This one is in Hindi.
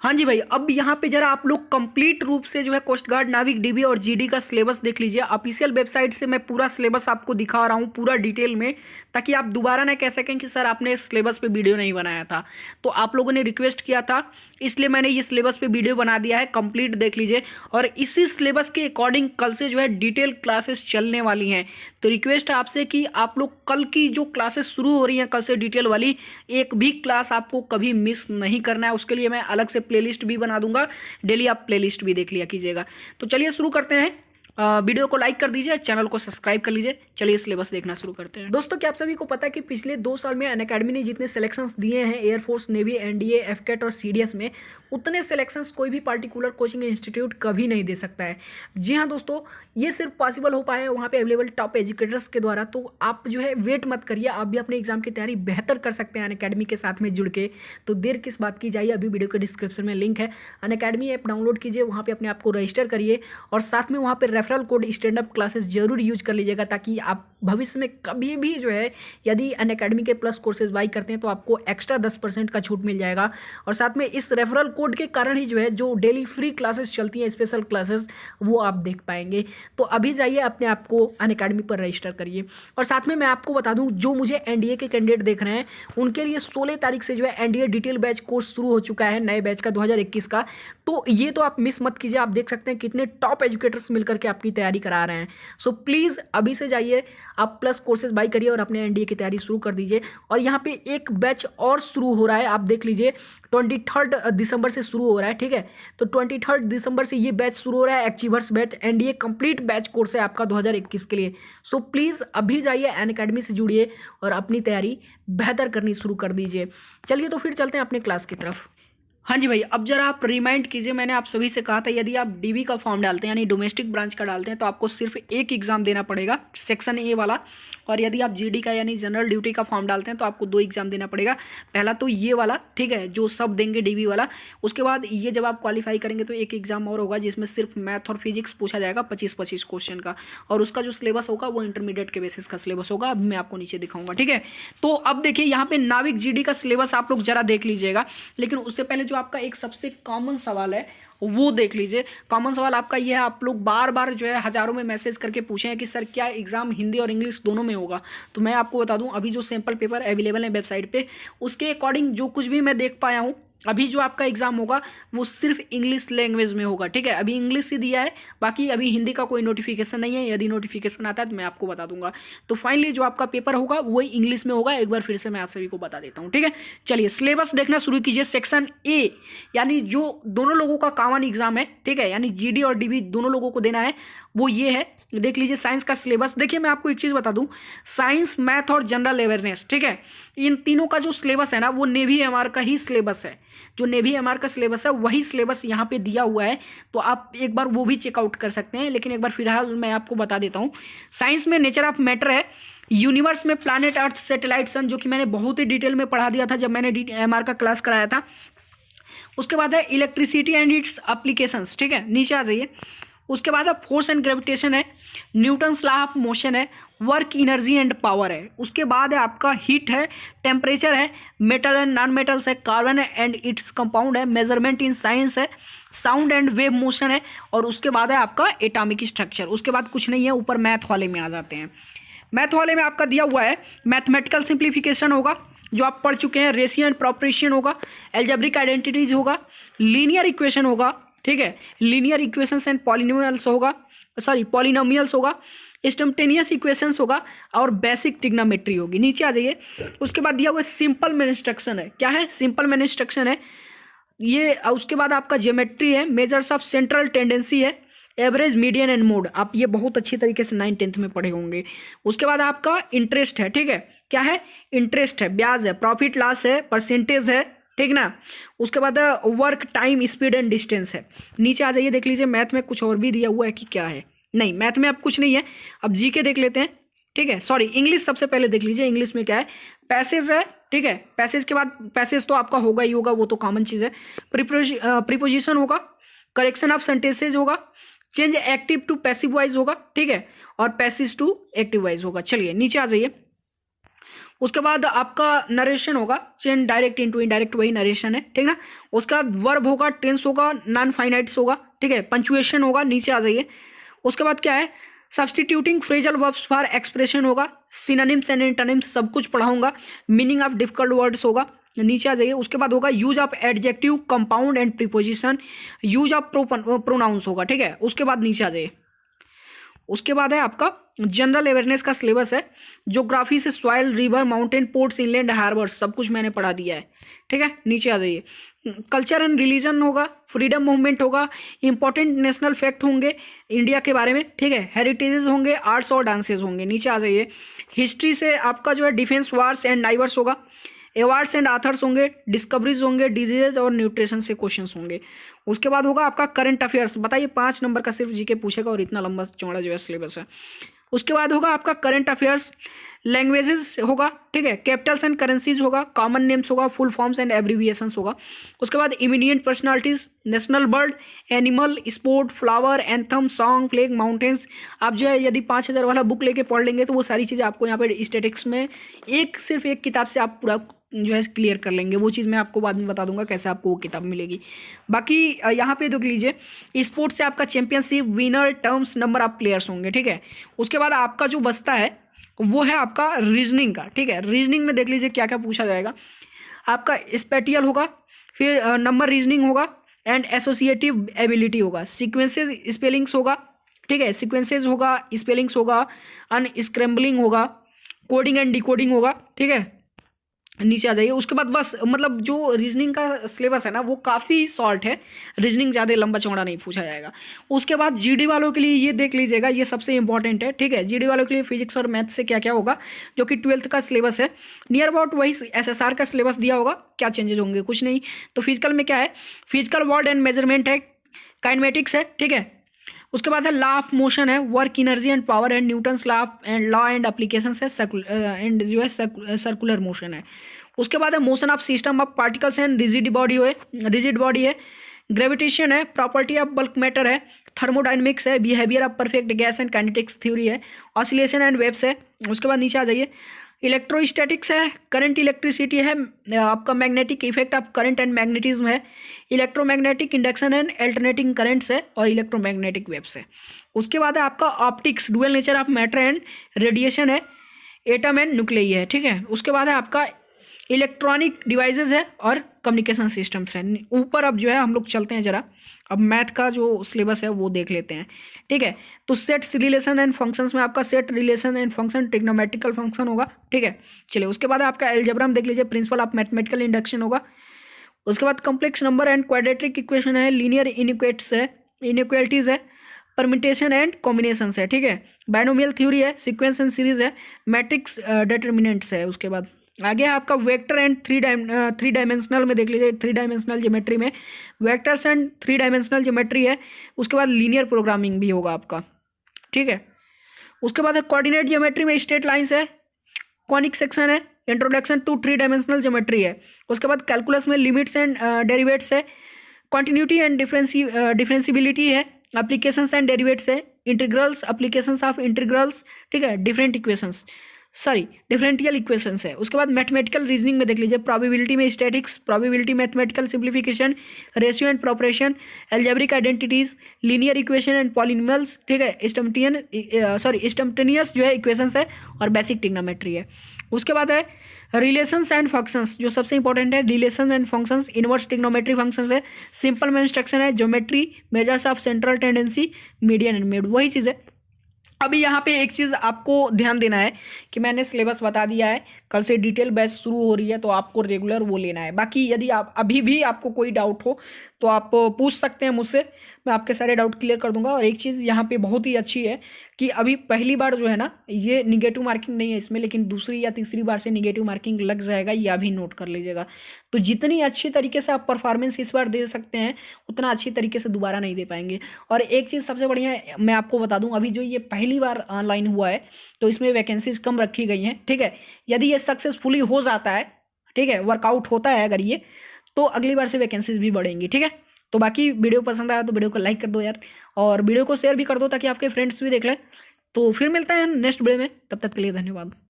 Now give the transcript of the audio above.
हाँ जी भाई, अब यहाँ पे जरा आप लोग कंप्लीट रूप से जो है कोस्ट गार्ड, नाविक, डीबी और जीडी का सिलेबस देख लीजिए। ऑफिशियल वेबसाइट से मैं पूरा सिलेबस आपको दिखा रहा हूँ पूरा डिटेल में, ताकि आप दोबारा ना कह सकें कि सर आपने सिलेबस पे वीडियो नहीं बनाया था। तो आप लोगों ने रिक्वेस्ट किया था, इसलिए मैंने ये सिलेबस पे वीडियो बना दिया है। कंप्लीट देख लीजिए, और इसी सिलेबस के अकॉर्डिंग कल से जो है डिटेल क्लासेस चलने वाली हैं। तो रिक्वेस्ट है आपसे कि आप लोग कल की जो क्लासेस शुरू हो रही हैं कल से डिटेल वाली, एक भी क्लास आपको कभी मिस नहीं करना है। उसके लिए मैं अलग से प्लेलिस्ट भी बना दूंगा, डेली आप प्लेलिस्ट भी देख लिया कीजिएगा। तो चलिए शुरू करते हैं। वीडियो को लाइक कर दीजिए, चैनल को सब्सक्राइब कर लीजिए। चलिए सिलेबस देखना शुरू करते हैं। दोस्तों, क्या आप सभी को पता है कि पिछले 2 साल में अनअकैडमी ने जितने सिलेक्शंस दिए हैं एयरफोर्स, नेवी, एनडीए, एफकेट और सीडीएस में, उतने सिलेक्शंस कोई भी पार्टिकुलर कोचिंग इंस्टीट्यूट कभी नहीं दे सकता है। जी हाँ दोस्तों, ये सिर्फ पॉसिबल हो पाया है वहाँ पे अवेलेबल टॉप एजुकेटर्स के द्वारा। तो आप जो है वेट मत करिए, आप भी अपने एग्जाम की तैयारी बेहतर कर सकते हैं अनअकैडमी के साथ में जुड़ के। तो देर किस बात की, जाइए अभी वीडियो के डिस्क्रिप्शन में लिंक है, अनअकैडमी ऐप डाउनलोड कीजिए, वहाँ पे अपने आप को रजिस्टर करिए और साथ में वहाँ पे referral code stand up classes जरूर यूज कर लीजिएगा, ताकि आप भविष्य में कभी भी जो है यदि अनअकैडमी के प्लस कोर्सेज बाई करते हैं तो आपको एक्स्ट्रा 10% का छूट मिल जाएगा। और साथ में इस रेफरल कोड के कारण ही जो है जो डेली फ्री क्लासेस चलती हैं, स्पेशल क्लासेस, वो आप देख पाएंगे। तो अभी जाइए अपने आप को अनअकैडमी पर रजिस्टर करिए। और साथ में मैं आपको बता दूं, जो मुझे एनडीए के कैंडिडेट देख रहे हैं उनके लिए 16 तारीख से जो है एनडीए डिटेल बैच कोर्स शुरू हो चुका है, नए बैच का 2021 का। तो ये तो आप मिस मत कीजिए। आप देख सकते हैं कितने टॉप एजुकेटर्स मिलकर के आपकी तैयारी करा रहे हैं। सो प्लीज़ अभी से जाइए, आप प्लस कोर्सेज बाई करिए और अपने एनडीए की तैयारी शुरू कर दीजिए। और यहाँ पे एक बैच और शुरू हो रहा है, आप देख लीजिए, 23 दिसंबर से शुरू हो रहा है। ठीक है, तो 23 दिसंबर से ये बैच शुरू हो रहा है, achievers batch, NDA complete batch course है आपका 2021 के लिए। सो प्लीज़ अभी जाइए अनअकैडमी से जुड़िए और अपनी तैयारी बेहतर करनी शुरू कर दीजिए। चलिए तो फिर चलते हैं अपने क्लास की तरफ। हाँ जी भाई, अब जरा आप रिमाइंड कीजिए, मैंने आप सभी से कहा था यदि आप डीबी का फॉर्म डालते हैं यानी डोमेस्टिक ब्रांच का डालते हैं तो आपको सिर्फ एक एग्जाम देना पड़ेगा, सेक्शन ए वाला। और यदि आप जीडी का यानी जनरल ड्यूटी का फॉर्म डालते हैं तो आपको 2 एग्जाम देना पड़ेगा। पहला तो ये वाला, ठीक है, जो सब देंगे डीबी वाला। उसके बाद ये जब आप क्वालिफाई करेंगे तो एक एग्जाम और होगा जिसमें सिर्फ मैथ और फिजिक्स पूछा जाएगा 25-25 क्वेश्चन का। और उसका जो सिलेबस होगा वो इंटरमीडिएट के बेसिस का सिलेबस होगा। अब मैं आपको नीचे दिखाऊंगा, ठीक है। तो अब देखिए यहाँ पे नाविक जीडी का सिलेबस आप लोग जरा देख लीजिएगा, लेकिन उससे पहले जो आपका एक सबसे कॉमन सवाल है वो देख लीजिए। कॉमन सवाल आपका ये है, आप लोग बार बार जो है हजारों में मैसेज करके पूछे हैं कि सर क्या एग्जाम हिंदी और इंग्लिश दोनों में होगा। तो मैं आपको बता दूं, अभी जो सैंपल पेपर अवेलेबल है वेबसाइट पे, उसके अकॉर्डिंग जो कुछ भी मैं देख पाया हूं, अभी जो आपका एग्जाम होगा वो सिर्फ इंग्लिश लैंग्वेज में होगा। ठीक है, अभी इंग्लिश ही दिया है, बाकी अभी हिंदी का कोई नोटिफिकेशन नहीं है। यदि नोटिफिकेशन आता है तो मैं आपको बता दूंगा। तो फाइनली जो आपका पेपर होगा वही इंग्लिश में होगा। एक बार फिर से मैं आप सभी को बता देता हूँ, ठीक है। चलिए सिलेबस देखना शुरू कीजिए। सेक्शन ए यानी जो दोनों लोगों का कॉमन एग्जाम है, ठीक है, यानी जीडी और डीबी दोनों लोगों को देना है, वो ये है। देख लीजिए साइंस का सिलेबस। देखिए मैं आपको एक चीज़ बता दूं, साइंस, मैथ और जनरल अवेयरनेस, ठीक है, इन तीनों का जो सिलेबस है ना वो नेवी एमआर का ही सिलेबस है। जो नेवी एमआर का सिलेबस है वही सिलेबस यहाँ पे दिया हुआ है, तो आप एक बार वो भी चेकआउट कर सकते हैं। लेकिन एक बार फिलहाल मैं आपको बता देता हूँ। साइंस में नेचर ऑफ मैटर है, यूनिवर्स में प्लैनेट, अर्थ, सैटेलाइट, सन, जो कि मैंने बहुत ही डिटेल में पढ़ा दिया था जब मैंने एमआर का क्लास कराया था। उसके बाद है इलेक्ट्रिसिटी एंड इट्स एप्लीकेशंस, ठीक है, नीचे आ जाइए। उसके बाद है फोर्स एंड ग्रेविटेशन है, न्यूटन्स लॉ ऑफ मोशन है, वर्क, एनर्जी एंड पावर है। उसके बाद है आपका हीट है, टेम्परेचर है, मेटल एंड नॉन मेटल्स है, कार्बन एंड इट्स कंपाउंड है, मेजरमेंट इन साइंस है, साउंड एंड वेव मोशन है। और उसके बाद है आपका एटॉमिक स्ट्रक्चर। उसके बाद कुछ नहीं है, ऊपर मैथ वाले में आ जाते हैं। मैथ वाले में आपका दिया हुआ है मैथमेटिकल सिंप्लीफिकेशन होगा जो आप पढ़ चुके हैं, रेशियो एंड प्रोपोर्शन होगा, एल्जेब्रिक आइडेंटिटीज होगा, लीनियर इक्वेशन होगा, ठीक है, लीनियर इक्वेशंस एंड पॉलिनोमियल्स होगा, पॉलिनोमियल्स होगा, इंस्टैंटेनियस इक्वेशंस होगा और बेसिक ट्रिग्नोमेट्री होगी। नीचे आ जाइए। उसके बाद दिया हुआ सिंपल मैन इंस्ट्रक्शन है। क्या है? सिंपल मैन इंस्ट्रक्शन है ये। उसके बाद आपका ज्योमेट्री है, मेजर्स ऑफ सेंट्रल टेंडेंसी है, एवरेज, मीडियन एंड मोड। आप ये बहुत अच्छी तरीके से 9th-10th में पढ़े होंगे। उसके बाद आपका इंटरेस्ट है, ठीक है, क्या है? इंटरेस्ट है, ब्याज है, प्रॉफिट लॉस है, परसेंटेज है, ठीक ना। उसके बाद work, time, speed and distance है। नीचे आ जाइए, देख लीजिए मैथ में कुछ और भी दिया हुआ है कि क्या है। नहीं, मैथ में अब कुछ नहीं है। अब जीके देख लेते हैं, ठीक है, सॉरी इंग्लिश सबसे पहले देख लीजिए। इंग्लिश में क्या है? पैसेज है, ठीक है, पैसेज के बाद पैसेज तो आपका होगा ही होगा, वो तो कॉमन चीज़ है। प्रीपोजिशन होगा, करेक्शन ऑफ सेंटेंसेज होगा, change active to passive wise होगा, ठीक है, और पैसिव टू एक्टिव वाइज होगा। चलिए नीचे आ जाइए। उसके बाद आपका नरेशन होगा, चेंज डायरेक्ट इनटू इनडायरेक्ट, वही नरेशन है, ठीक ना। उसके बाद वर्ब होगा, टेंस होगा, नॉन फाइनाइट्स होगा, ठीक है, पंचुएशन होगा, नीचे आ जाइए। उसके बाद क्या है, substituting phrasal verbs for expression होगा, सिनोनिम्स एंड एंटोनिम्स सब कुछ पढ़ाऊंगा, मीनिंग ऑफ डिफिकल्ट वर्ड्स होगा, नीचे आ जाइए। उसके बाद होगा use of adjective, compound and preposition, use of pronouns होगा, ठीक है। उसके बाद नीचे आ जाइए। उसके बाद है आपका जनरल अवेयरनेस का सिलेबस है, ज्योग्राफी से soil, river, mountain, ports, inland, harbours सब कुछ मैंने पढ़ा दिया है, ठीक है। नीचे आ जाइए। कल्चर एंड रिलीजन होगा, फ्रीडम मूवमेंट होगा, इंपॉर्टेंट नेशनल फैक्ट होंगे इंडिया के बारे में, ठीक है, हेरिटेजेस होंगे, आर्ट्स और डांसेस होंगे। नीचे आ जाइए। हिस्ट्री से आपका जो है डिफेंस, वार्स एंड नाइवर्स होगा, अवार्ड्स एंड आथर्स होंगे, डिस्कवरीज होंगे, डिजीजेज और न्यूट्रिशन से क्वेश्चंस होंगे। उसके बाद होगा आपका करंट अफेयर्स, बताइए 5 नंबर का सिर्फ जीके पूछेगा और इतना लंबा चौड़ा जो है सिलेबस है। उसके बाद होगा आपका करंट अफेयर्स, लैंग्वेजेस होगा, ठीक है, कैपिटल्स एंड करेंसीज होगा, कॉमन नेम्स होगा, फुल फॉर्म्स एंड एब्रीविएशंस होगा। उसके बाद immediate personalities, national bird, animal, sport, flower, anthem, song, flag, mountains. आप जो है यदि 5000 वाला बुक लेके पढ़ लेंगे तो वो सारी चीज़ें आपको यहाँ पे स्टैटिक्स में सिर्फ एक किताब से आप पूरा जो है क्लियर कर लेंगे। वो चीज़ मैं आपको बाद में बता दूंगा कैसे आपको वो किताब मिलेगी। बाकी यहाँ पे देख लीजिए, स्पोर्ट्स से आपका championship, winner, terms, number of players होंगे, ठीक है। उसके बाद आपका जो बचता है वो है आपका रीजनिंग का, ठीक है। रीजनिंग में देख लीजिए क्या क्या पूछा जाएगा। आपका स्पेटियल होगा, फिर नंबर रीजनिंग होगा एंड एसोसिएटिव एबिलिटी होगा, सीक्वेंसेज स्पेलिंग्स होगा, ठीक है, सीक्वेंसेज होगा, स्पेलिंग्स होगा, अनस्क्रैम्बलिंग होगा, कोडिंग एंड डिकोडिंग होगा, ठीक है। नीचे आ जाइए। उसके बाद बस मतलब जो रीजनिंग का सिलेबस है ना वो काफ़ी शॉर्ट है, रीजनिंग ज़्यादा लंबा चौड़ा नहीं पूछा जाएगा। उसके बाद जीडी वालों के लिए ये देख लीजिएगा, ये सबसे इंपॉर्टेंट है, ठीक है। जीडी वालों के लिए फिजिक्स और मैथ से क्या क्या होगा, जो कि 12th का सिलेबस है, नियर अबाउट वही एसएसआर का सिलेबस दिया होगा। क्या चेंजेज होंगे, कुछ नहीं। तो फिजिकल में क्या है, फिजिकल वर्ड एंड मेजरमेंट है, काइनेमेटिक्स है, ठीक है। उसके बाद है लॉ ऑफ मोशन है, work, energy and power and Newton's law and application है, एंड जो है सर्कुलर मोशन है। उसके बाद है motion of system of particles and rigid body है, ग्रेविटेशन है, प्रॉपर्टी ऑफ बल्क मैटर है, थर्मोडाइनमिक्स है, behaviour of perfect gas and kinetics theory है, ऑसिलेशन एंड वेव्स है। उसके बाद नीचे आ जाइए। इलेक्ट्रोस्टैटिक्स है, करंट इलेक्ट्रिसिटी है, आपका magnetic effect of current and magnetism है, electromagnetic induction and alternating currents है, और इलेक्ट्रोमैग्नेटिक वेव्स है। उसके बाद है आपका optics, dual nature of matter and radiation है, एटम एंड न्यूक्लियाई है, ठीक है। उसके बाद है आपका इलेक्ट्रॉनिक डिवाइसेस है और कम्युनिकेशन सिस्टम्स हैं। ऊपर अब जो है हम लोग चलते हैं जरा, अब मैथ का जो सिलेबस है वो देख लेते हैं, ठीक है। तो सेट्स, रिलेशन एंड फंक्शंस में आपका set, relation and function, trigonometrical function होगा, ठीक है। चलिए उसके बाद आपका एल्जेब्रा में देख लीजिए, प्रिंसिपल ऑफ मैथमेटिकल इंडक्शन होगा। उसके बाद complex number and quadratic equation है, लीनियर इनइक्वालिटीज है, परमिटेशन एंड कॉम्बिनेशंस है, ठीक है। बाइनोमियल थ्योरी है, सीक्वेंस एंड सीरीज है, मैट्रिक्स डिटर्मिनेंट्स है। उसके बाद आगे आपका वेक्टर एंड थ्री डायमेंशनल में देख लीजिए, 3 डायमेंशनल ज्योमेट्री में वेक्टर्स एंड 3 डायमेंशनल ज्योमेट्री है। उसके बाद लीनियर प्रोग्रामिंग भी होगा आपका, ठीक है। उसके बाद कोऑर्डिनेट ज्योमेट्री में स्ट्रेट लाइंस है, कॉनिक सेक्शन है, इंट्रोडक्शन टू 3 डायमेंशनल ज्योमेट्री है। उसके बाद कैलकुलस में लिमिट्स एंड डेरिवेट्स है, कॉन्टिन्यूटी एंड डिफरेंशिबिलिटी है, एप्लीकेशंस एंड डेरिवेट्स है, इंटीग्रल्स, एप्लीकेशंस ऑफ इंटीग्रल्स, ठीक है, डिफरेंशियल इक्वेशंस है। उसके बाद मैथमेटिकल रीजनिंग में देख लीजिए, प्रोबेबिलिटी में statics, probability, mathematical simplification, ratio and proportion, algebraic identities, linear equation and polynomials, ठीक है, इंस्टैंटेनियस जो है इक्वेशंस है, और बेसिक ट्रिग्नोमेट्री है। उसके बाद है रिलेशंस एंड फंक्शंस, जो सबसे इंपॉर्टेंट है, relation and functions, inverse trigonometry functions है, सिंपल में इंस्ट्रक्शन है, geometry, measures of central tendency, median and mid, वही चीज़ है। अभी यहाँ पे एक चीज़ आपको ध्यान देना है कि मैंने सिलेबस बता दिया है, कल से डिटेल बैच शुरू हो रही है तो आपको रेगुलर वो लेना है। बाकी यदि आप अभी भी आपको कोई डाउट हो तो आप पूछ सकते हैं मुझसे, मैं आपके सारे डाउट क्लियर कर दूंगा। और एक चीज़ यहाँ पे बहुत ही अच्छी है कि अभी पहली बार जो है ना, ये निगेटिव मार्किंग नहीं है इसमें, लेकिन दूसरी या तीसरी बार से निगेटिव मार्किंग लग जाएगा, यह भी नोट कर लीजिएगा। तो जितनी अच्छी तरीके से आप परफॉर्मेंस इस बार दे सकते हैं उतना अच्छी तरीके से दोबारा नहीं दे पाएंगे। और एक चीज़ सबसे बढ़िया मैं आपको बता दूं, अभी जो ये पहली बार ऑनलाइन हुआ है तो इसमें वैकेंसीज कम रखी गई हैं, ठीक है। यदि ये सक्सेसफुली हो जाता है, ठीक है, वर्कआउट होता है अगर ये, तो अगली बार से वैकेंसीज भी बढ़ेंगी, ठीक है। तो बाकी वीडियो पसंद आया तो वीडियो को लाइक कर दो यार, और वीडियो को शेयर भी कर दो ताकि आपके फ्रेंड्स भी देख लें। तो फिर मिलते हैं नेक्स्ट वीडियो में, तब तक के लिए धन्यवाद।